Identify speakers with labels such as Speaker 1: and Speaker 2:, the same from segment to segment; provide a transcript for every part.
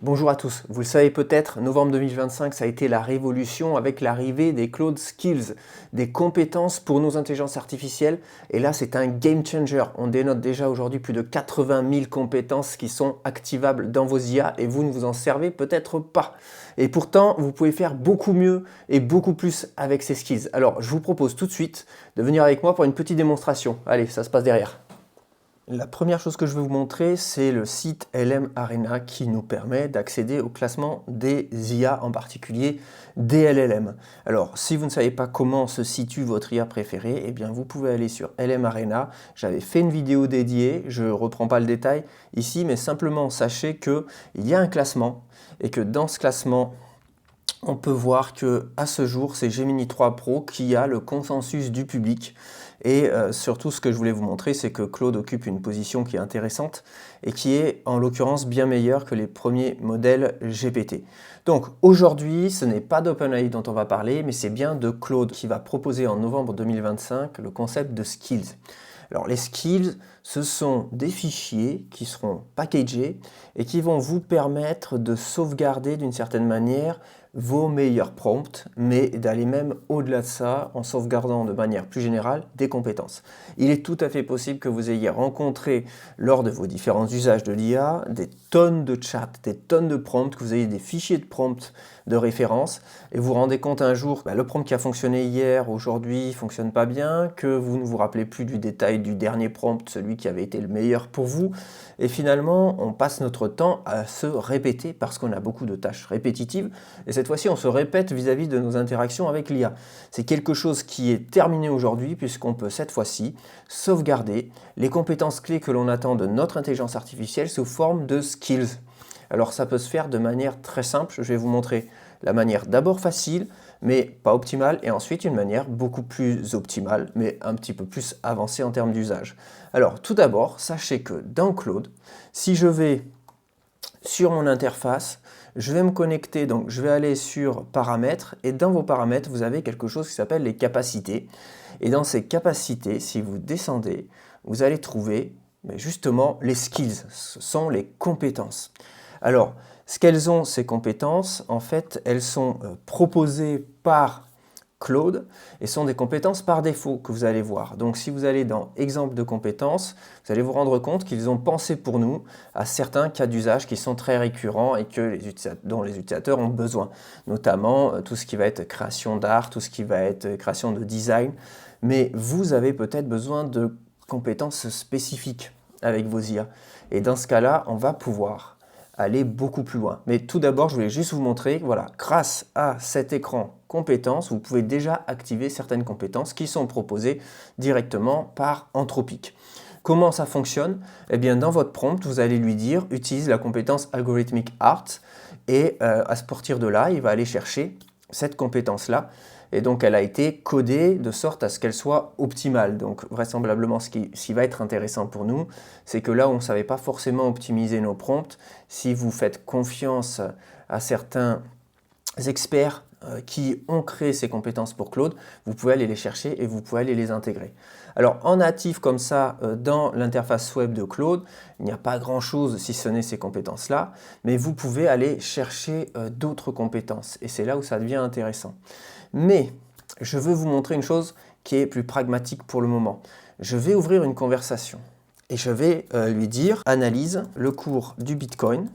Speaker 1: Bonjour à tous, vous le savez peut-être, novembre 2025, ça a été la révolution avec l'arrivée des Cloud Skills, des compétences pour nos intelligences artificielles. Et là, c'est un game changer. On dénote déjà aujourd'hui plus de 80 000 compétences qui sont activables dans vos IA et vous ne vous en servez peut-être pas. Et pourtant, vous pouvez faire beaucoup mieux et beaucoup plus avec ces skills. Alors, je vous propose tout de suite de venir avec moi pour une petite démonstration. Allez, ça se passe derrière. La première chose que je vais vous montrer, c'est le site LM Arena qui nous permet d'accéder au classement des IA, en particulier des LLM. Alors, si vous ne savez pas comment se situe votre IA préférée, eh bien vous pouvez aller sur LM Arena. J'avais fait une vidéo dédiée, je ne reprends pas le détail ici, mais simplement sachez qu'il y a un classement et que dans ce classement, on peut voir que à ce jour, c'est Gemini 3 Pro qui a le consensus du public. Et surtout, ce que je voulais vous montrer, c'est que Claude occupe une position qui est intéressante et qui est en l'occurrence bien meilleure que les premiers modèles GPT. Donc aujourd'hui, ce n'est pas d'OpenAI dont on va parler, mais c'est bien de Claude qui va proposer en novembre 2025 le concept de skills. Alors les skills, ce sont des fichiers qui seront packagés et qui vont vous permettre de sauvegarder d'une certaine manière vos meilleurs prompts, mais d'aller même au-delà de ça en sauvegardant de manière plus générale des compétences. Il est tout à fait possible que vous ayez rencontré lors de vos différents usages de l'IA des tonnes de chats, des tonnes de prompts, que vous ayez des fichiers de prompts de référence et vous vous rendez compte un jour que le prompt qui a fonctionné hier, aujourd'hui, ne fonctionne pas bien, que vous ne vous rappelez plus du détail du dernier prompt, celui qui avait été le meilleur pour vous. Et finalement, on passe notre temps à se répéter parce qu'on a beaucoup de tâches répétitives. Et cette fois-ci, on se répète vis-à-vis de nos interactions avec l'IA. C'est quelque chose qui est terminé aujourd'hui puisqu'on peut cette fois-ci sauvegarder les compétences clés que l'on attend de notre intelligence artificielle sous forme de skills. Alors ça peut se faire de manière très simple. Je vais vous montrer la manière d'abord facile, mais pas optimale, et ensuite une manière beaucoup plus optimale, mais un petit peu plus avancée en termes d'usage. Alors tout d'abord, sachez que dans Claude, si je vais sur mon interface, je vais me connecter, donc je vais aller sur paramètres, et dans vos paramètres, vous avez quelque chose qui s'appelle les capacités. Et dans ces capacités, si vous descendez, vous allez trouver justement les skills, ce sont les compétences. Alors, ce qu'elles ont, ces compétences, en fait, elles sont proposées par Claude et sont des compétences par défaut que vous allez voir. Donc si vous allez dans exemple de compétences, vous allez vous rendre compte qu'ils ont pensé pour nous à certains cas d'usage qui sont très récurrents et dont les utilisateurs ont besoin. Notamment tout ce qui va être création d'art, tout ce qui va être création de design. Mais vous avez peut-être besoin de compétences spécifiques avec vos IA. Et dans ce cas-là, on va pouvoir aller beaucoup plus loin. Mais tout d'abord, je voulais juste vous montrer que voilà, grâce à cet écran compétences, vous pouvez déjà activer certaines compétences qui sont proposées directement par Anthropic. Comment ça fonctionne? Eh bien, dans votre prompt, vous allez lui dire utilise la compétence Algorithmic Art et à partir de là, il va aller chercher cette compétence-là. Et donc, elle a été codée de sorte à ce qu'elle soit optimale. Donc, vraisemblablement, ce qui va être intéressant pour nous, c'est que là où on ne savait pas forcément optimiser nos prompts, si vous faites confiance à certains experts qui ont créé ces compétences pour Claude, vous pouvez aller les chercher et vous pouvez aller les intégrer. Alors en natif comme ça, dans l'interface web de Claude, il n'y a pas grand chose si ce n'est ces compétences-là, mais vous pouvez aller chercher d'autres compétences et c'est là où ça devient intéressant. Mais je veux vous montrer une chose qui est plus pragmatique pour le moment. Je vais ouvrir une conversation et je vais lui dire analyse le cours du Bitcoin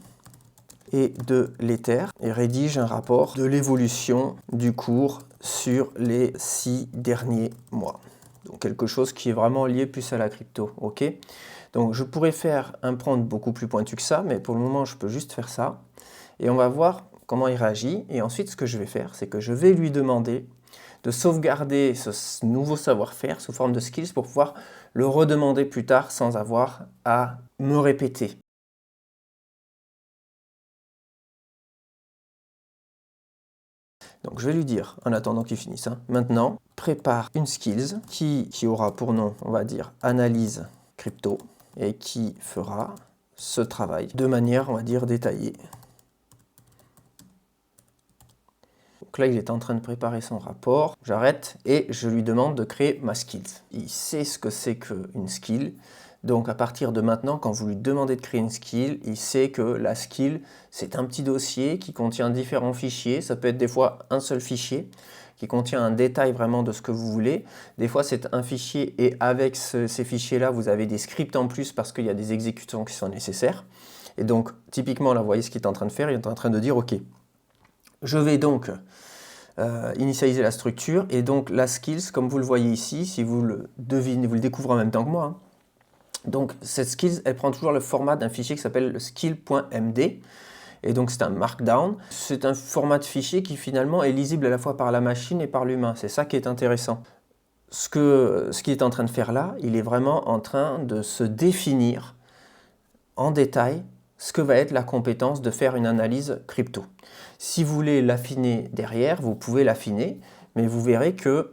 Speaker 1: et de l'Ether et rédige un rapport de l'évolution du cours sur les 6 derniers mois. Donc quelque chose qui est vraiment lié plus à la crypto, ok? Donc je pourrais faire un prompt beaucoup plus pointu que ça, mais pour le moment je peux juste faire ça. Et on va voir comment il réagit. Et ensuite ce que je vais faire, c'est que je vais lui demander de sauvegarder ce nouveau savoir-faire sous forme de skills pour pouvoir le redemander plus tard sans avoir à me répéter. Donc je vais lui dire, en attendant qu'il finisse, maintenant, prépare une skills qui aura pour nom, on va dire, analyse crypto, et qui fera ce travail de manière, on va dire, détaillée. Donc là, il est en train de préparer son rapport. J'arrête et je lui demande de créer ma skills. Il sait ce que c'est qu'une skill. Donc à partir de maintenant, quand vous lui demandez de créer une skill, il sait que la skill, c'est un petit dossier qui contient différents fichiers. Ça peut être des fois un seul fichier qui contient un détail vraiment de ce que vous voulez. Des fois, c'est un fichier et avec ces fichiers-là, vous avez des scripts en plus parce qu'il y a des exécutions qui sont nécessaires. Et donc, typiquement, là, vous voyez ce qu'il est en train de faire. Il est en train de dire, OK, je vais donc initialiser la structure. Et donc, la skills, comme vous le voyez ici, si vous le devinez, vous le découvrez en même temps que moi, hein. Donc, cette skills, elle prend toujours le format d'un fichier qui s'appelle skill.md. Et donc, c'est un markdown. C'est un format de fichier qui, finalement, est lisible à la fois par la machine et par l'humain. C'est ça qui est intéressant. Ce qu'il est en train de faire là, il est vraiment en train de se définir en détail ce que va être la compétence de faire une analyse crypto. Si vous voulez l'affiner derrière, vous pouvez l'affiner, mais vous verrez que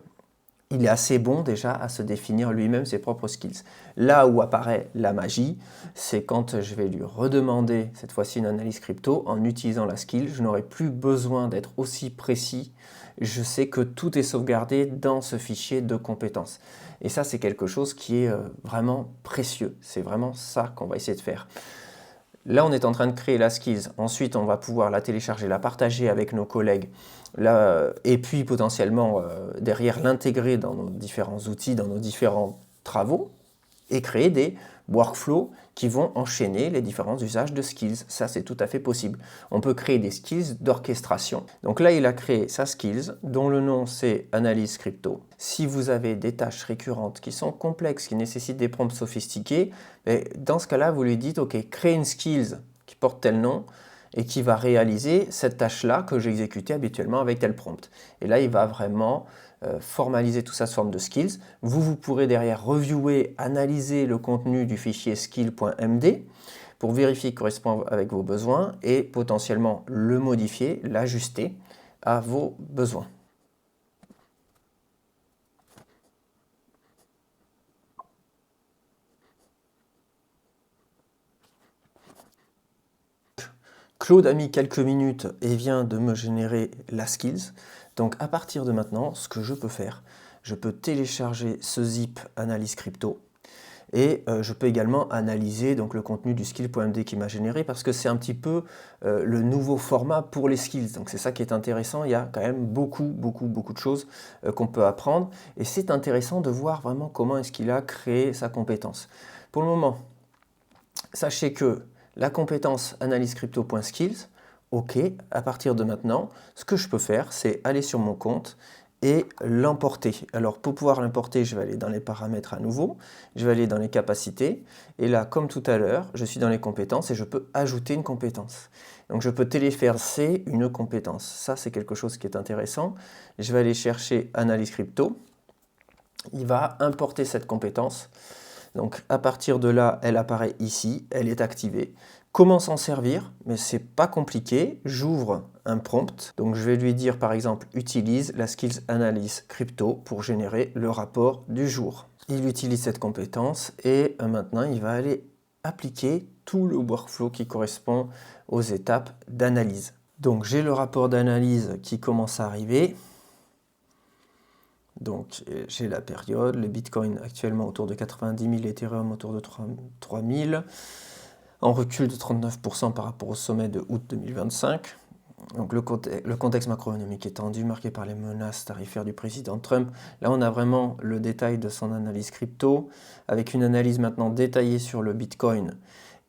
Speaker 1: il est assez bon déjà à se définir lui-même ses propres skills. Là où apparaît la magie, c'est quand je vais lui redemander cette fois-ci une analyse crypto en utilisant la skill, je n'aurai plus besoin d'être aussi précis. Je sais que tout est sauvegardé dans ce fichier de compétences. Et ça, c'est quelque chose qui est vraiment précieux. C'est vraiment ça qu'on va essayer de faire. Là, on est en train de créer la skills. Ensuite, on va pouvoir la télécharger, la partager avec nos collègues. Là, et puis, potentiellement, derrière, l'intégrer dans nos différents outils, dans nos différents travaux, et créer des workflows qui vont enchaîner les différents usages de skills. Ça, c'est tout à fait possible. On peut créer des skills d'orchestration. Donc là, il a créé sa skills, dont le nom, c'est Analyse Crypto. Si vous avez des tâches récurrentes qui sont complexes, qui nécessitent des prompts sophistiqués, dans ce cas-là, vous lui dites, OK, crée une skills qui porte tel nom, et qui va réaliser cette tâche-là que j'exécutais habituellement avec tel prompt. Et là, il va vraiment formaliser tout ça sous forme de skills. Vous pourrez derrière reviewer, analyser le contenu du fichier skill.md pour vérifier qu'il correspond avec vos besoins et potentiellement le modifier, l'ajuster à vos besoins. Claude a mis quelques minutes et vient de me générer la skills. Donc à partir de maintenant, ce que je peux faire, je peux télécharger ce zip analyse crypto et je peux également analyser donc, le contenu du skill.md qui m'a généré parce que c'est un petit peu le nouveau format pour les skills. Donc c'est ça qui est intéressant, il y a quand même beaucoup de choses qu'on peut apprendre et c'est intéressant de voir vraiment comment est-ce qu'il a créé sa compétence. Pour le moment, sachez que la compétence analyse crypto.skills, OK, à partir de maintenant, ce que je peux faire, c'est aller sur mon compte et l'emporter. Alors pour pouvoir l'importer, je vais aller dans les paramètres à nouveau, je vais aller dans les capacités, et là, comme tout à l'heure, je suis dans les compétences et je peux ajouter une compétence. Donc je peux télécharger une compétence. Ça, c'est quelque chose qui est intéressant. Je vais aller chercher Analyse Crypto. Il va importer cette compétence. Donc à partir de là, elle apparaît ici, elle est activée. Comment s'en servir? Mais c'est pas compliqué. J'ouvre un prompt. Donc je vais lui dire par exemple utilise la skills analyse crypto pour générer le rapport du jour. Il utilise cette compétence et maintenant il va aller appliquer tout le workflow qui correspond aux étapes d'analyse. Donc j'ai le rapport d'analyse qui commence à arriver. Donc j'ai la période, le Bitcoin actuellement autour de 90 000, Ethereum autour de 3 000, en recul de 39% par rapport au sommet de août 2025. Donc le contexte macroéconomique est tendu, marqué par les menaces tarifaires du président Trump. Là, on a vraiment le détail de son analyse crypto, avec une analyse maintenant détaillée sur le Bitcoin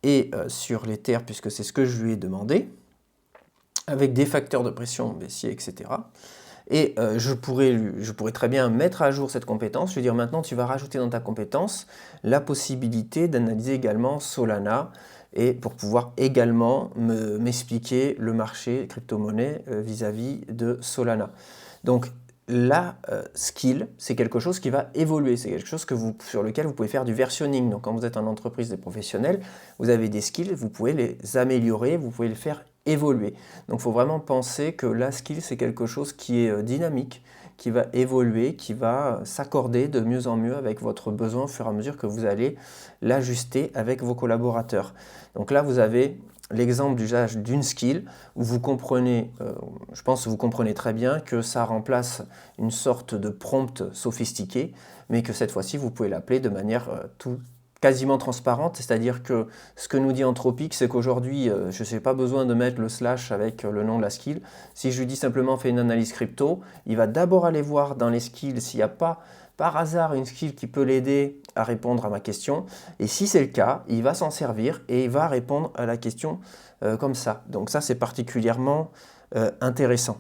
Speaker 1: et sur l'Ether, puisque c'est ce que je lui ai demandé, avec des facteurs de pression baissiers, etc. Et je pourrais très bien mettre à jour cette compétence, lui dire maintenant tu vas rajouter dans ta compétence la possibilité d'analyser également Solana et pour pouvoir également m'expliquer le marché crypto-monnaie vis-à-vis de Solana. Donc la skill, c'est quelque chose qui va évoluer, c'est quelque chose sur lequel vous pouvez faire du versionning. Donc quand vous êtes en entreprise des professionnels, vous avez des skills, vous pouvez les améliorer, vous pouvez les faire évoluer. Donc il faut vraiment penser que la skill, c'est quelque chose qui est dynamique, qui va évoluer, qui va s'accorder de mieux en mieux avec votre besoin au fur et à mesure que vous allez l'ajuster avec vos collaborateurs. Donc là, vous avez l'exemple d'usage d'une skill où vous comprenez, je pense que vous comprenez très bien que ça remplace une sorte de prompt sophistiqué, mais que cette fois-ci, vous pouvez l'appeler de manière tout quasiment transparente, c'est-à-dire que ce que nous dit Anthropic, c'est qu'aujourd'hui, je n'ai pas besoin de mettre le slash avec le nom de la skill. Si je lui dis simplement fais une analyse crypto, il va d'abord aller voir dans les skills s'il n'y a pas par hasard une skill qui peut l'aider à répondre à ma question. Et si c'est le cas, il va s'en servir et il va répondre à la question comme ça. Donc ça, c'est particulièrement intéressant.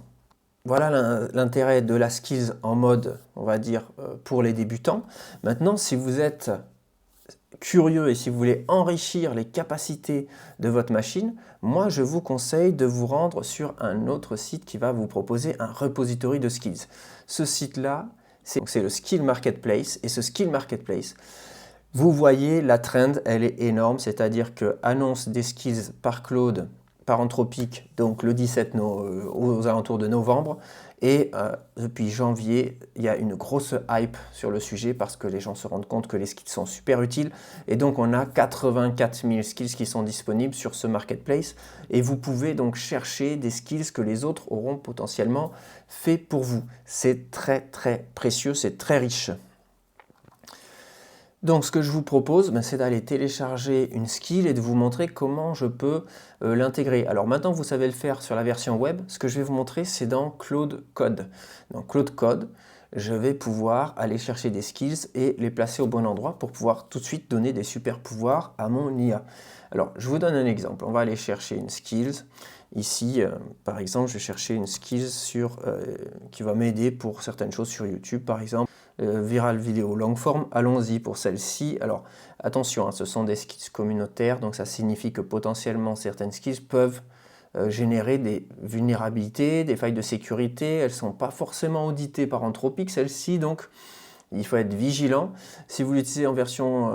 Speaker 1: Voilà l'intérêt de la skills en mode, on va dire, pour les débutants. Maintenant, si vous êtes curieux et si vous voulez enrichir les capacités de votre machine, moi je vous conseille de vous rendre sur un autre site qui va vous proposer un repository de skills. Ce site-là, c'est le Skill Marketplace, et ce Skill Marketplace, vous voyez la trend, elle est énorme, c'est-à-dire que annonce des skills par Claude, par Anthropic, donc le 17 aux alentours de novembre, et depuis janvier, il y a une grosse hype sur le sujet parce que les gens se rendent compte que les skills sont super utiles, et donc on a 84 000 skills qui sont disponibles sur ce marketplace, et vous pouvez donc chercher des skills que les autres auront potentiellement fait pour vous. C'est très très précieux, c'est très riche. Donc ce que je vous propose, c'est d'aller télécharger une skill et de vous montrer comment je peux l'intégrer. Alors maintenant vous savez le faire sur la version web, ce que je vais vous montrer c'est dans Claude Code. Dans Claude Code, je vais pouvoir aller chercher des skills et les placer au bon endroit pour pouvoir tout de suite donner des super pouvoirs à mon IA. Alors je vous donne un exemple, on va aller chercher une skills. Ici, par exemple, je vais chercher une skill qui va m'aider pour certaines choses sur YouTube, par exemple. Viral vidéo long form, allons-y pour celle-ci. Alors attention, hein, ce sont des skills communautaires, donc ça signifie que potentiellement certaines skills peuvent générer des vulnérabilités, des failles de sécurité. Elles ne sont pas forcément auditées par Anthropic, celles-ci, donc il faut être vigilant. Si vous l'utilisez en version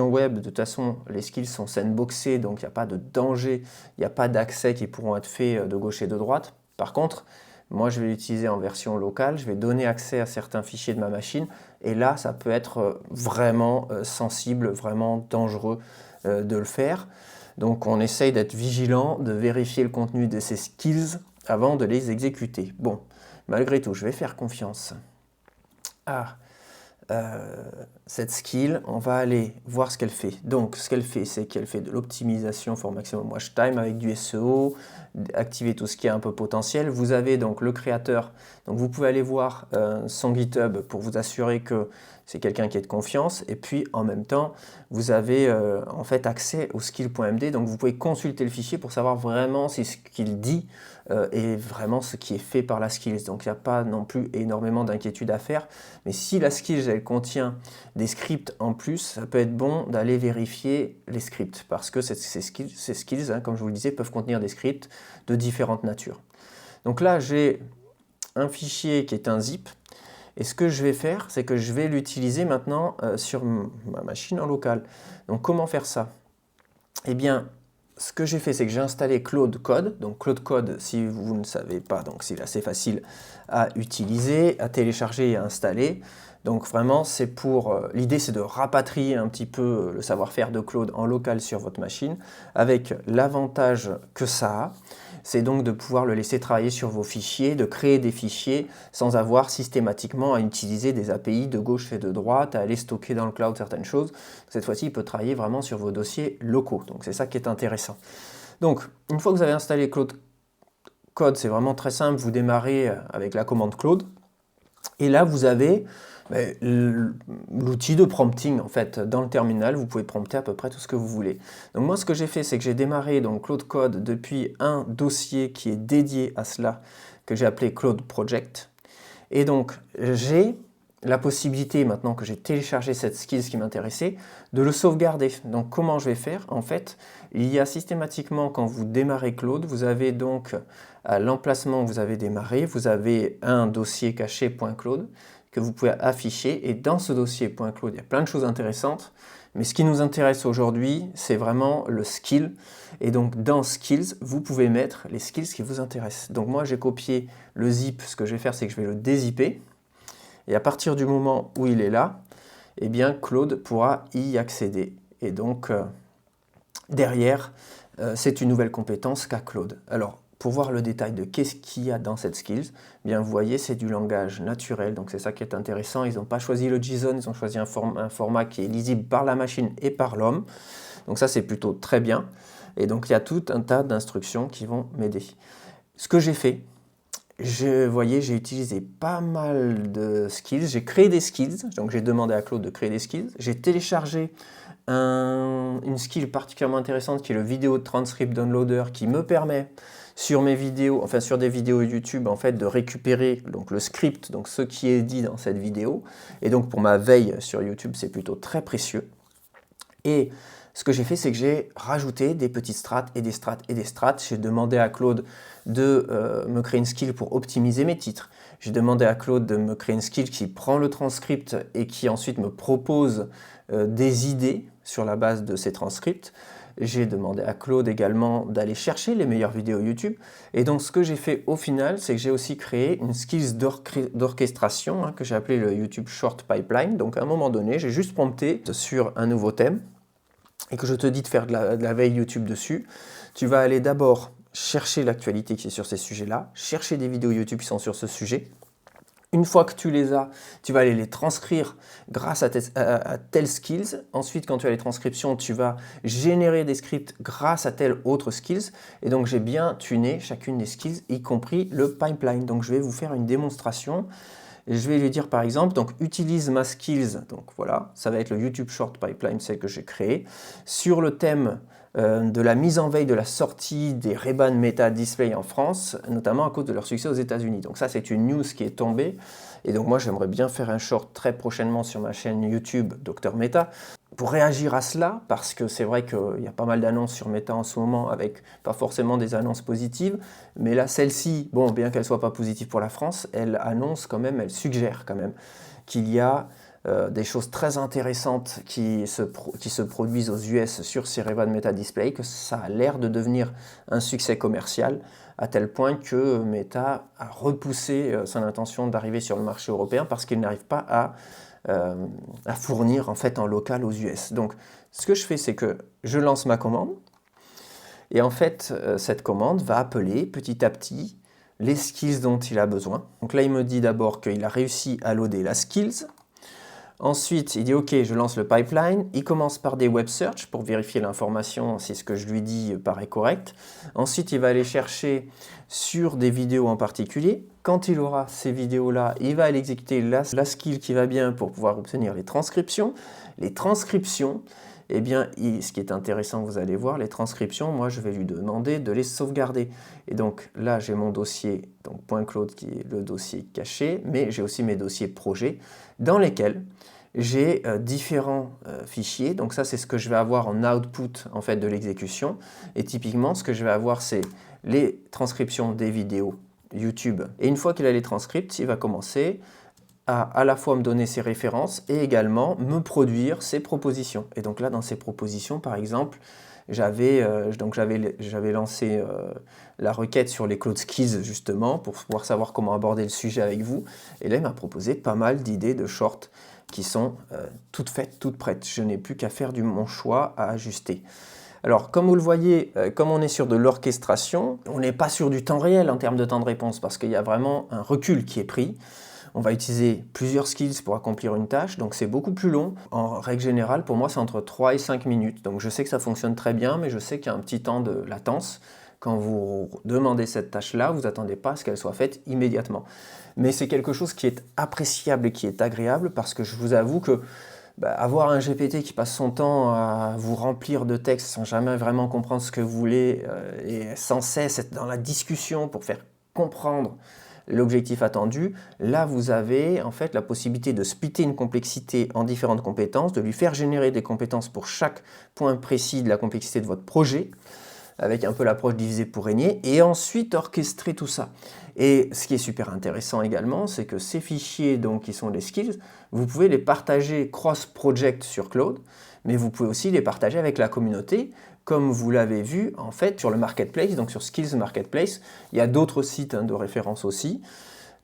Speaker 1: web, de toute façon, les skills sont sandboxés, donc il n'y a pas de danger, il n'y a pas d'accès qui pourront être faits de gauche et de droite. Par contre, moi, je vais l'utiliser en version locale, je vais donner accès à certains fichiers de ma machine, et là, ça peut être vraiment sensible, vraiment dangereux de le faire. Donc, on essaye d'être vigilant, de vérifier le contenu de ces skills avant de les exécuter. Bon, malgré tout, je vais faire confiance à cette skill, on va aller voir ce qu'elle fait. Donc, ce qu'elle fait, c'est qu'elle fait de l'optimisation for maximum watch time avec du SEO, activer tout ce qui est un peu potentiel. Vous avez donc le créateur, donc vous pouvez aller voir son GitHub pour vous assurer que c'est quelqu'un qui est de confiance, et puis en même temps, vous avez en fait accès au skill.md, donc vous pouvez consulter le fichier pour savoir vraiment si ce qu'il dit est vraiment ce qui est fait par la skills. Donc il n'y a pas non plus énormément d'inquiétude à faire, mais si la skills elle contient des scripts en plus, ça peut être bon d'aller vérifier les scripts, parce que ces skills, hein, comme je vous le disais, peuvent contenir des scripts de différentes natures. Donc là, j'ai un fichier qui est un zip, et ce que je vais faire, c'est que je vais l'utiliser maintenant sur ma machine en local. Donc comment faire ça? Eh bien, ce que j'ai fait, c'est que j'ai installé Claude Code. Donc Claude Code, si vous ne savez pas, donc c'est assez facile à utiliser, à télécharger et à installer. Donc vraiment, c'est pour l'idée, c'est de rapatrier un petit peu le savoir-faire de Claude en local sur votre machine, avec l'avantage que ça a, c'est donc de pouvoir le laisser travailler sur vos fichiers, de créer des fichiers sans avoir systématiquement à utiliser des API de gauche et de droite, à aller stocker dans le cloud certaines choses. Cette fois-ci, il peut travailler vraiment sur vos dossiers locaux. Donc c'est ça qui est intéressant. Donc, une fois que vous avez installé Claude Code, c'est vraiment très simple. Vous démarrez avec la commande Claude. Et là, vous avez l'outil de prompting en fait dans le terminal. Vous pouvez prompter à peu près tout ce que vous voulez. Donc moi ce que j'ai fait, c'est que j'ai démarré donc Claude Code depuis un dossier qui est dédié à cela, que j'ai appelé Claude Project, et donc j'ai la possibilité, maintenant que j'ai téléchargé cette skill qui m'intéressait, de le sauvegarder. Donc comment je vais faire? En fait, il y a systématiquement, quand vous démarrez Claude, vous avez donc à l'emplacement où vous avez démarré, vous avez un dossier caché .claude que vous pouvez afficher, et dans ce dossier .claude, il y a plein de choses intéressantes, mais ce qui nous intéresse aujourd'hui, c'est vraiment le skill, et donc dans skills, vous pouvez mettre les skills qui vous intéressent. Donc moi j'ai copié le zip, ce que je vais faire, c'est que je vais le dézipper, et à partir du moment où il est là, eh bien Claude pourra y accéder, et donc derrière, c'est une nouvelle compétence qu'a Claude. Alors, pour voir le détail de qu'est-ce qu'il y a dans cette skills, eh bien vous voyez, c'est du langage naturel, donc c'est ça qui est intéressant. Ils n'ont pas choisi le JSON, ils ont choisi un format qui est lisible par la machine et par l'homme. Donc ça, c'est plutôt très bien. Et donc il y a tout un tas d'instructions qui vont m'aider. Ce que j'ai fait, voyez, j'ai utilisé pas mal de skills, j'ai créé des skills, donc j'ai demandé à Claude de créer des skills, j'ai téléchargé une skill particulièrement intéressante qui est le vidéo transcript downloader qui me permet sur mes vidéos, enfin sur des vidéos YouTube en fait de récupérer donc le script, donc ce qui est dit dans cette vidéo, et donc pour ma veille sur YouTube c'est plutôt très précieux. Et ce que j'ai fait, c'est que j'ai rajouté des petites strates et des strates et des strates. J'ai demandé à Claude de me créer une skill pour optimiser mes titres. J'ai demandé à Claude de me créer une skill qui prend le transcript et qui ensuite me propose des idées sur la base de ces transcripts. J'ai demandé à Claude également d'aller chercher les meilleures vidéos YouTube. Et donc ce que j'ai fait au final, c'est que j'ai aussi créé une skills d'orchestration que j'ai appelé le YouTube Short Pipeline. Donc à un moment donné, j'ai juste prompté sur un nouveau thème et que je te dis de faire de la veille YouTube dessus. Tu vas aller d'abord chercher l'actualité qui est sur ces sujets-là, chercher des vidéos YouTube qui sont sur ce sujet. Une fois que tu les as, tu vas aller les transcrire grâce à telles skills. Ensuite, quand tu as les transcriptions, tu vas générer des scripts grâce à telle autre skills. Et donc, j'ai bien tuné chacune des skills, y compris le pipeline. Donc, je vais vous faire une démonstration. Et je vais lui dire par exemple, donc utilise ma skills, donc voilà, ça va être le YouTube Short Pipeline, celle que j'ai créée, sur le thème de la mise en veille de la sortie des Ray-Ban Meta Display en France, notamment à cause de leur succès aux États-Unis. Donc ça, c'est une news qui est tombée. Et donc moi, j'aimerais bien faire un short très prochainement sur ma chaîne YouTube Dr Meta pour réagir à cela, parce que c'est vrai qu'il y a pas mal d'annonces sur Meta en ce moment, avec pas forcément des annonces positives, mais là, celle-ci, bon, bien qu'elle soit pas positive pour la France, elle annonce quand même, elle suggère quand même qu'il y a des choses très intéressantes qui se produisent aux US sur ces Ray-Ban Meta Display, que ça a l'air de devenir un succès commercial, à tel point que Meta a repoussé son intention d'arriver sur le marché européen parce qu'il n'arrive pas à fournir en fait en local aux US. Donc ce que je fais, c'est que je lance ma commande, et en fait cette commande va appeler petit à petit les skills dont il a besoin. Donc là, il me dit d'abord qu'il a réussi à loader la skills. Ensuite, il dit OK, je lance le pipeline. Il commence par des web search pour vérifier l'information si ce que je lui dis paraît correct. Ensuite, il va aller chercher sur des vidéos en particulier. Quand il aura ces vidéos-là, il va aller exécuter la skill qui va bien pour pouvoir obtenir les transcriptions. Les transcriptions, eh bien, ce qui est intéressant, vous allez voir, les transcriptions, moi, je vais lui demander de les sauvegarder. Et donc là, j'ai mon dossier, donc .claude, qui est le dossier caché, mais j'ai aussi mes dossiers projets dans lesquels j'ai différents fichiers. Donc ça, c'est ce que je vais avoir en output en fait, de l'exécution. Et typiquement, ce que je vais avoir, c'est les transcriptions des vidéos YouTube. Et une fois qu'il a les transcripts, il va commencer à la fois me donner ses références et également me produire ses propositions. Et donc là, dans ces propositions, par exemple, j'avais lancé la requête sur les Claude Skills, justement, pour pouvoir savoir comment aborder le sujet avec vous. Et là, il m'a proposé pas mal d'idées de shorts qui sont toutes faites, toutes prêtes. Je n'ai plus qu'à faire mon choix à ajuster. Alors, comme vous le voyez, comme on est sur de l'orchestration, on n'est pas sur du temps réel en termes de temps de réponse, parce qu'il y a vraiment un recul qui est pris. On va utiliser plusieurs skills pour accomplir une tâche, donc c'est beaucoup plus long. En règle générale, pour moi, c'est entre 3 et 5 minutes. Donc je sais que ça fonctionne très bien, mais je sais qu'il y a un petit temps de latence. Quand vous demandez cette tâche-là, vous n'attendez pas à ce qu'elle soit faite immédiatement. Mais c'est quelque chose qui est appréciable et qui est agréable, parce que je vous avoue que avoir un GPT qui passe son temps à vous remplir de textes sans jamais vraiment comprendre ce que vous voulez, et sans cesse être dans la discussion pour faire comprendre l'objectif attendu, là vous avez en fait la possibilité de splitter une complexité en différentes compétences, de lui faire générer des compétences pour chaque point précis de la complexité de votre projet, avec un peu l'approche diviser pour régner, et ensuite orchestrer tout ça. Et ce qui est super intéressant également, c'est que ces fichiers donc, qui sont les skills, vous pouvez les partager cross-project sur Claude, mais vous pouvez aussi les partager avec la communauté, comme vous l'avez vu en fait sur le Marketplace, donc sur Skills Marketplace. Il y a d'autres sites de référence aussi,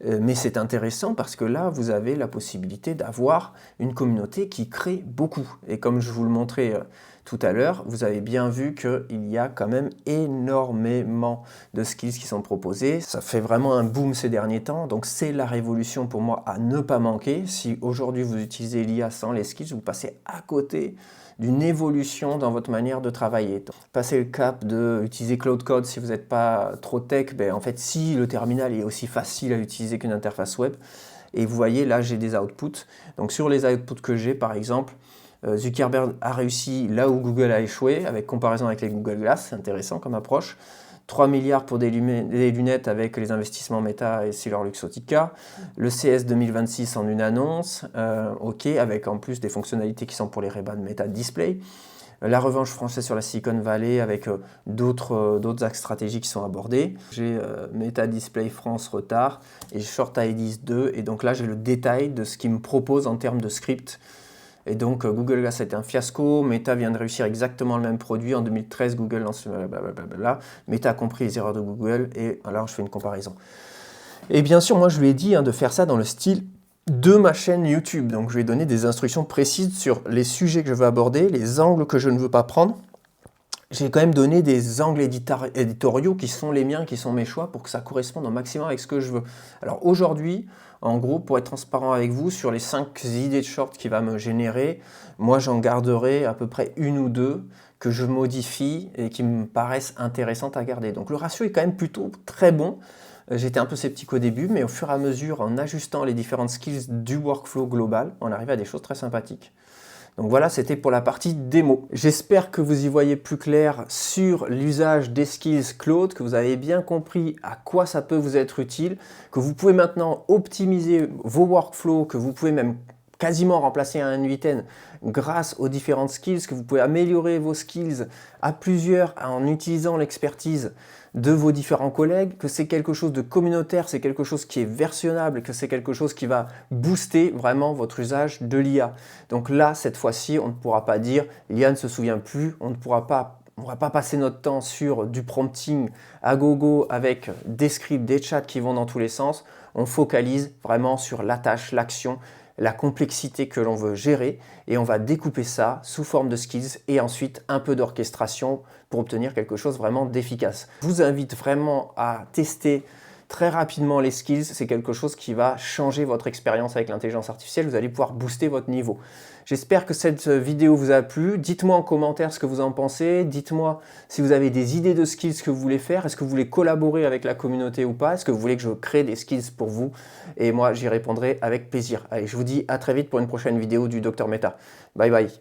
Speaker 1: mais c'est intéressant parce que là, vous avez la possibilité d'avoir une communauté qui crée beaucoup. Et comme je vous le montrais tout à l'heure, vous avez bien vu qu'il y a quand même énormément de skills qui sont proposés. Ça fait vraiment un boom ces derniers temps, donc c'est la révolution pour moi à ne pas manquer. Si aujourd'hui vous utilisez l'IA sans les skills, vous passez à côté d'une évolution dans votre manière de travailler. Passer le cap d'utiliser Cloud Code si vous n'êtes pas trop tech, ben en fait si le terminal est aussi facile à utiliser qu'une interface web. Et vous voyez là j'ai des outputs. Donc sur les outputs que j'ai par exemple, Zuckerberg a réussi là où Google a échoué, avec comparaison avec les Google Glass, c'est intéressant comme approche. 3 milliards pour des lunettes avec les investissements Meta et SiliorLuxottica. Le CES 2026 en une annonce, ok, avec en plus des fonctionnalités qui sont pour les Ray-Ban Meta Display. La revanche française sur la Silicon Valley avec d'autres axes stratégiques qui sont abordés. J'ai Meta Display France retard et Short IDs 2. Et donc là, j'ai le détail de ce qu'ils me proposent en termes de script. Et donc Google Glass a été un fiasco, Meta vient de réussir exactement le même produit. En 2013, Google lance blablabla. Meta a compris les erreurs de Google et alors je fais une comparaison. Et bien sûr, moi je lui ai dit de faire ça dans le style de ma chaîne YouTube. Donc je lui ai donné des instructions précises sur les sujets que je veux aborder, les angles que je ne veux pas prendre. J'ai quand même donné des angles éditoriaux qui sont les miens, qui sont mes choix, pour que ça corresponde au maximum avec ce que je veux. Alors aujourd'hui, en gros, pour être transparent avec vous, sur les 5 idées de short qui va me générer, moi j'en garderai à peu près une ou deux que je modifie et qui me paraissent intéressantes à garder. Donc le ratio est quand même plutôt très bon. J'étais un peu sceptique au début, mais au fur et à mesure, en ajustant les différentes skills du workflow global, on arrive à des choses très sympathiques. Donc voilà, c'était pour la partie démo. J'espère que vous y voyez plus clair sur l'usage des skills Claude, que vous avez bien compris à quoi ça peut vous être utile, que vous pouvez maintenant optimiser vos workflows, que vous pouvez même quasiment remplacer un N8N grâce aux différentes skills, que vous pouvez améliorer vos skills à plusieurs en utilisant l'expertise de vos différents collègues, que c'est quelque chose de communautaire, c'est quelque chose qui est versionnable, que c'est quelque chose qui va booster vraiment votre usage de l'IA. Donc là, cette fois-ci, on ne pourra pas dire l'IA ne se souvient plus, on ne va pas passer notre temps sur du prompting à gogo avec des scripts, des chats qui vont dans tous les sens. On focalise vraiment sur la tâche, l'action, la complexité que l'on veut gérer et on va découper ça sous forme de skills et ensuite un peu d'orchestration pour obtenir quelque chose vraiment d'efficace. Je vous invite vraiment à tester très rapidement les skills, c'est quelque chose qui va changer votre expérience avec l'intelligence artificielle, vous allez pouvoir booster votre niveau. J'espère que cette vidéo vous a plu, dites-moi en commentaire ce que vous en pensez, dites-moi si vous avez des idées de skills que vous voulez faire, est-ce que vous voulez collaborer avec la communauté ou pas, est-ce que vous voulez que je crée des skills pour vous, et moi j'y répondrai avec plaisir. Allez, je vous dis à très vite pour une prochaine vidéo du Dr Meta. Bye bye.